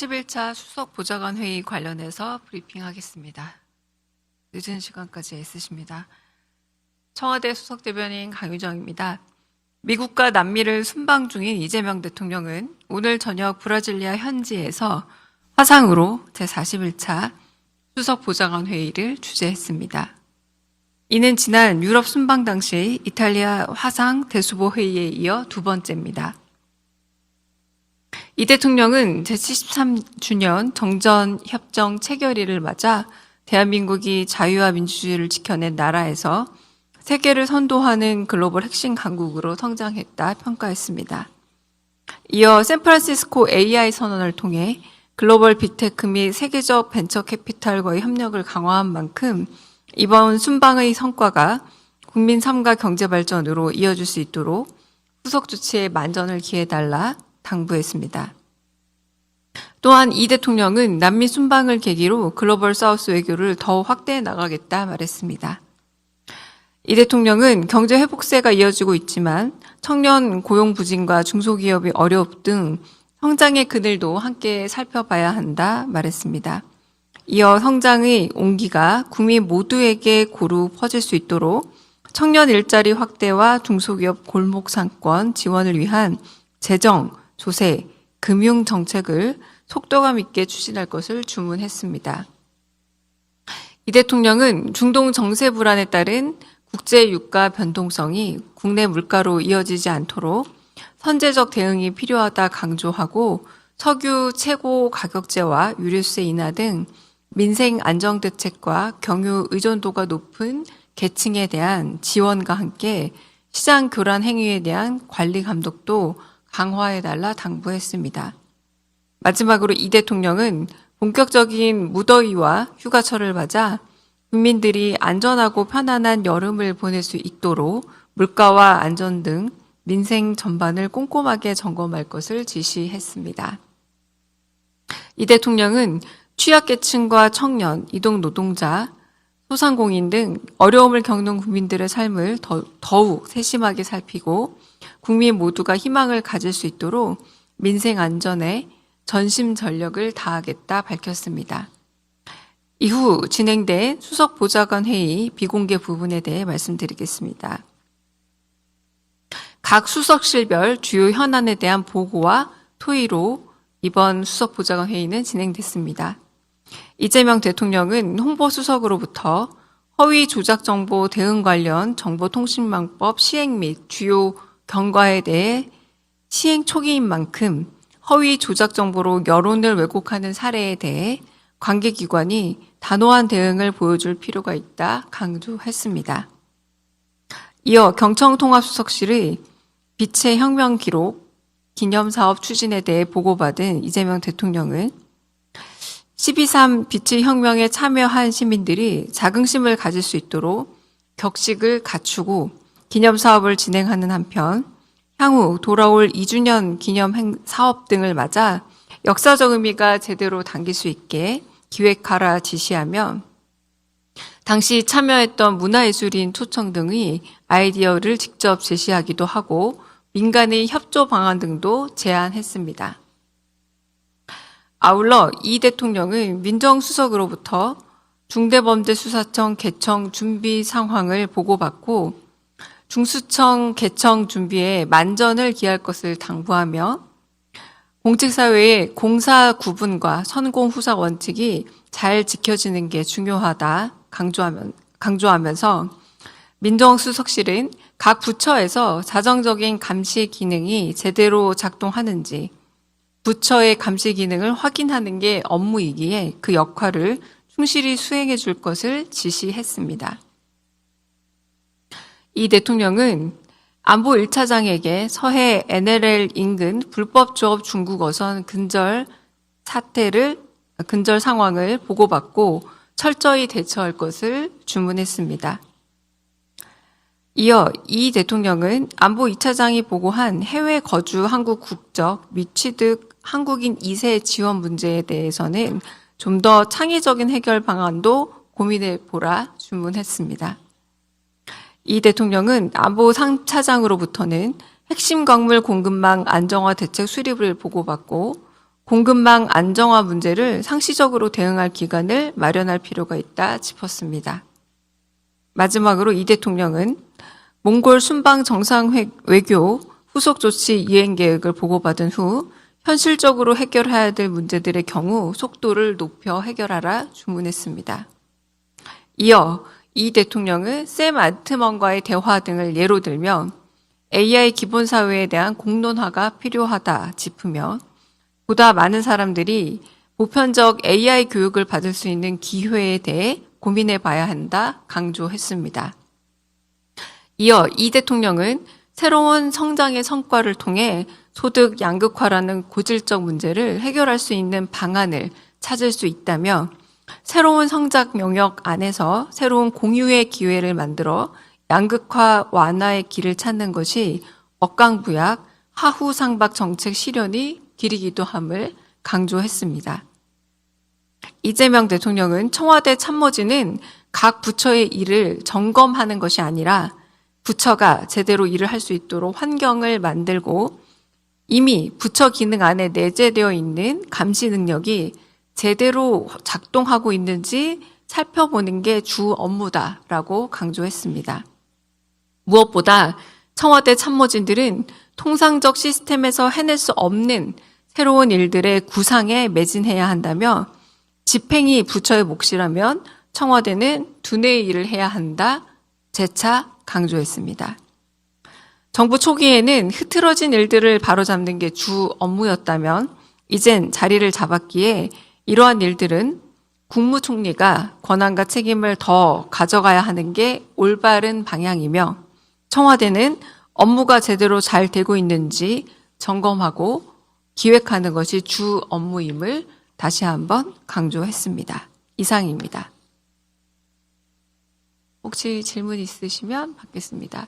11차 수석 보좌관 회의 관련해서 브리핑하겠습니다. 늦은 시간까지 애쓰십니다. 청와대 수석 대변인 강유정입니다. 미국과 남미를 순방 중인 이재명 대통령은 오늘 저녁 브라질리아 현지에서 화상으로 제41차 수석 보좌관 회의를 주재했습니다. 이는 지난 유럽 순방 당시 이탈리아 화상 대수보 회의에 이어 두 번째입니다. 이 대통령은 제73주년 정전협정 체결일을 맞아 대한민국이 자유와 민주주의를 지켜낸 나라에서 세계를 선도하는 글로벌 핵심 강국으로 성장했다 평가했습니다. 이어 샌프란시스코 AI 선언을 통해 글로벌 빅테크 및 세계적 벤처 캐피탈과의 협력을 강화한 만큼 이번 순방의 성과가 국민 삶과 경제 발전으로 이어질 수 있도록 후속 조치에 만전을 기해달라 당부했습니다. 또한 이 대통령은 남미 순방을 계기로 글로벌 사우스 외교를 더욱 확대해 나가겠다 말했습니다. 이 대통령은 경제 회복세가 이어지고 있지만 청년 고용 부진과 중소기업의 어려움 등 성장의 그늘도 함께 살펴봐야 한다 말했습니다. 이어 성장의 온기가 국민 모두에게 고루 퍼질 수 있도록 청년 일자리 확대와 중소기업 골목 상권 지원을 위한 재정, 조세, 금융 정책을 속도감 있게 추진할 것을 주문했습니다. 이 대통령은 중동 정세 불안에 따른 국제 유가 변동성이 국내 물가로 이어지지 않도록 선제적 대응이 필요하다 강조하고 석유 최고 가격제와 유류세 인하 등 민생 안정 대책과 경유 의존도가 높은 계층에 대한 지원과 함께 시장 교란 행위에 대한 관리 감독도 강화해달라 당부했습니다. 마지막으로 이 대통령은 본격적인 무더위와 휴가철을 맞아 국민들이 안전하고 편안한 여름을 보낼 수 있도록 물가와 안전 등 민생 전반을 꼼꼼하게 점검할 것을 지시했습니다. 이 대통령은 취약계층과 청년, 이동노동자, 소상공인 등 어려움을 겪는 국민들의 삶을 더욱 세심하게 살피고 국민 모두가 희망을 가질 수 있도록 민생 안전에 전심 전력을 다하겠다 밝혔습니다. 이후 진행된 수석 보좌관 회의 비공개 부분에 대해 말씀드리겠습니다. 각 수석실별 주요 현안에 대한 보고와 토의로 이번 수석 보좌관 회의는 진행됐습니다. 이재명 대통령은 홍보수석으로부터 허위 조작 정보 대응 관련 정보통신망법 시행 및 주요 경과에 대해 시행 초기인 만큼 허위 조작 정보로 여론을 왜곡하는 사례에 대해 관계기관이 단호한 대응을 보여줄 필요가 있다 강조했습니다. 이어 경청통합수석실의 빛의 혁명 기록 기념사업 추진에 대해 보고받은 이재명 대통령은 12.3 빛의 혁명에 참여한 시민들이 자긍심을 가질 수 있도록 격식을 갖추고 기념사업을 진행하는 한편 향후 돌아올 2주년 기념 사업 등을 맞아 역사적 의미가 제대로 담길 수 있게 기획하라 지시하며 당시 참여했던 문화예술인 초청 등의 아이디어를 직접 제시하기도 하고 민간의 협조 방안 등도 제안했습니다. 아울러 이 대통령은 민정수석으로부터 중대범죄수사청 개청 준비 상황을 보고받고 중수청 개청 준비에 만전을 기할 것을 당부하며 공직사회의 공사 구분과 선공 후사 원칙이 잘 지켜지는 게 중요하다 강조하면서 민정수석실은 각 부처에서 자정적인 감시 기능이 제대로 작동하는지 부처의 감시 기능을 확인하는 게 업무이기에 그 역할을 충실히 수행해 줄 것을 지시했습니다. 이 대통령은 안보 1차장에게 서해 NLL 인근 불법 조업 중국 어선 근절 상황을 보고받고 철저히 대처할 것을 주문했습니다. 이어 이 대통령은 안보 2차장이 보고한 해외 거주 한국 국적 및 취득 한국인 2세 지원 문제에 대해서는 좀 더 창의적인 해결 방안도 고민해 보라 주문했습니다. 이 대통령은 안보 3차장으로부터는 핵심 광물 공급망 안정화 대책 수립을 보고받고 공급망 안정화 문제를 상시적으로 대응할 기간을 마련할 필요가 있다 짚었습니다. 마지막으로 이 대통령은 몽골 순방 정상 외교 후속 조치 이행 계획을 보고받은 후 현실적으로 해결해야 될 문제들의 경우 속도를 높여 해결하라 주문했습니다. 이어 이 대통령은 샘 알트먼과의 대화 등을 예로 들며 AI 기본 사회에 대한 공론화가 필요하다 짚으며 보다 많은 사람들이 보편적 AI 교육을 받을 수 있는 기회에 대해 고민해 봐야 한다 강조했습니다. 이어 이 대통령은 새로운 성장의 성과를 통해 소득 양극화라는 고질적 문제를 해결할 수 있는 방안을 찾을 수 있다며 새로운 성장 영역 안에서 새로운 공유의 기회를 만들어 양극화 완화의 길을 찾는 것이 억강부약 하후상박 정책 실현의 길이기도 함을 강조했습니다. 이재명 대통령은 청와대 참모진은 각 부처의 일을 점검하는 것이 아니라 부처가 제대로 일을 할 수 있도록 환경을 만들고 이미 부처 기능 안에 내재되어 있는 감시 능력이 제대로 작동하고 있는지 살펴보는 게 주 업무다라고 강조했습니다. 무엇보다 청와대 참모진들은 통상적 시스템에서 해낼 수 없는 새로운 일들의 구상에 매진해야 한다며 집행이 부처의 몫이라면 청와대는 두뇌의 일을 해야 한다 재차 강조했습니다. 정부 초기에는 흐트러진 일들을 바로잡는 게 주 업무였다면 이젠 자리를 잡았기에 이러한 일들은 국무총리가 권한과 책임을 더 가져가야 하는 게 올바른 방향이며 청와대는 업무가 제대로 잘 되고 있는지 점검하고 기획하는 것이 주 업무임을 다시 한번 강조했습니다. 이상입니다. 혹시 질문 있으시면 받겠습니다.